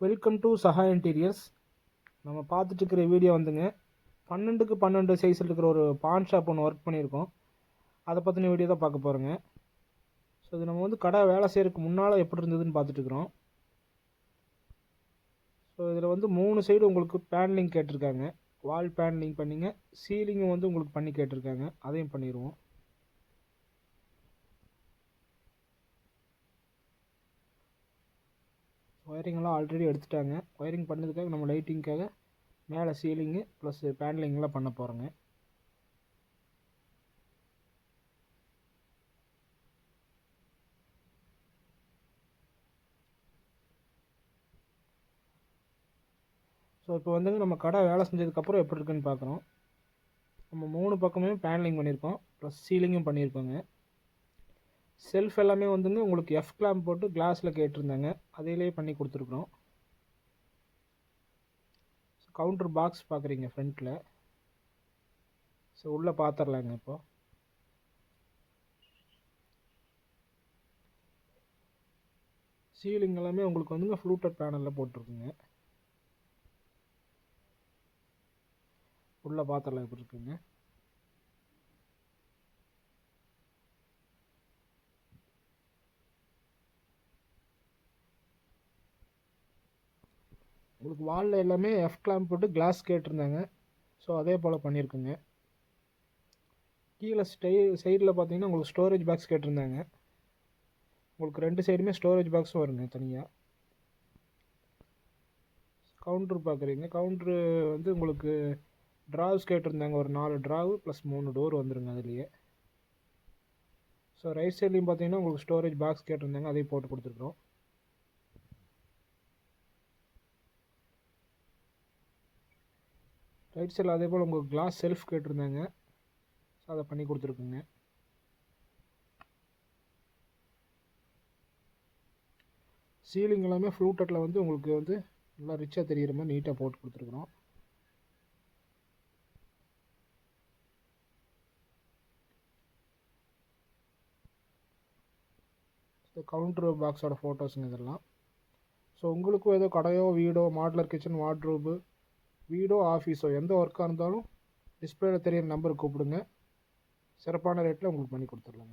Welcome to Saha interiors. நம்ம பார்த்துட்டு இருக்கிற வீடியோ வந்துங்க 12க்கு 12 சைஸில் இருக்கிற ஒரு பான் ஷாப் ஒன்று ஒர்க் பண்ணியிருக்கோம். அதை பற்றின வீடியோ தான் பார்க்க போகிறோங்க. ஸோ இது நம்ம வந்து கடை வேலை செய்கிறதுக்கு முன்னால் எப்படி இருந்ததுன்னு பார்த்துட்ருக்குறோம். ஸோ இதில் வந்து 3 சைடு உங்களுக்கு பேனலிங் கேட்டிருக்காங்க. வால் பேனலிங் பண்ணிங்க, சீலிங்கும் வந்து உங்களுக்கு பண்ணி கேட்டிருக்காங்க, அதையும் பண்ணிடுவோம். ஒயரிங்கெல்லாம் ஆல்ரெடி எடுத்துட்டாங்க. ஒயரிங் பண்ணதுக்காக நம்ம லைட்டிங்காக மேலே சீலிங்கு ப்ளஸ் பேனலிங்லாம் பண்ண போகிறோங்க. ஸோ இப்போ வந்துங்க நம்ம கடை வேலை செஞ்சதுக்கப்புறம் எப்படி இருக்குன்னு பார்க்குறோம். நம்ம 3 பக்கமே பேனலிங் பண்ணியிருக்கோம், ப்ளஸ் சீலிங்கும் பண்ணியிருக்கோங்க. செல்ஃப் எல்லாமே வந்துங்க உங்களுக்கு எஃப் கிளாம்ப் போட்டு கிளாஸில் கேட்டிருந்தாங்க, அதையிலே பண்ணி கொடுத்துருக்குறோம். ஸோ கவுண்டர் பாக்ஸ் பார்க்குறீங்க ஃப்ரண்ட்டில். ஸோ உள்ளே பார்த்துடலாங்க. இப்போது சீலிங் எல்லாமே உங்களுக்கு வந்துங்க ஃப்ளூட்டட் பேனலில் போட்டிருக்குங்க. உள்ளே பார்த்துடலாம் எப்படி இருக்குங்க. உங்களுக்கு வாலில் எல்லாமே எஃப் கிளாம்ப் போட்டு கிளாஸ் கேட்டிருந்தாங்க, ஸோ அதே போல் பண்ணியிருக்குங்க. கீழே சைடில் பார்த்தீங்கன்னா உங்களுக்கு ஸ்டோரேஜ் பாக்ஸ் கேட்டிருந்தாங்க. உங்களுக்கு 2 சைடுமே ஸ்டோரேஜ் பாக்ஸும் வருங்க தனியாக. கவுண்ட்ரு பார்க்குறீங்க. கவுண்ட்ரு வந்து உங்களுக்கு ட்ராவ்ஸ் கேட்டிருந்தாங்க, ஒரு 4 ட்ராவு ப்ளஸ் 3 டோர் வந்துருங்க அதுலேயே. ஸோ ரைட் சைட்லேயும் பார்த்தீங்கன்னா உங்களுக்கு ஸ்டோரேஜ் பாக்ஸ் கேட்டிருந்தாங்க, அதையும் போட்டு கொடுத்துருக்குறோம். ரைட் சைடில் அதே போல் உங்களுக்கு கிளாஸ் செல்ஃப் கேட்டிருந்தாங்க, ஸோ அதை பண்ணி கொடுத்துருக்குங்க. சீலிங் எல்லாமே ஃப்ளூட்டட்டில் வந்து உங்களுக்கு வந்து நல்லா ரிச்சாக தெரிகிற மாதிரி நீட்டாக போட்டு கொடுத்துருக்குறோம். கவுண்டர் பாக்ஸோட ஃபோட்டோஸுங்க இதெல்லாம். ஸோ உங்களுக்கும் ஏதோ கடையோ வீடோ மாடுலர் கிச்சன் வார்ட்ரோபு வீடோ ஆஃபீஸோ எந்த ஒர்க்காக இருந்தாலும் டிஸ்பிளேல தெரியிற நம்பருக்கு கூப்பிடுங்க. சிறப்பான ரேட்டில் உங்களுக்கு பண்ணி கொடுத்துடலாங்க.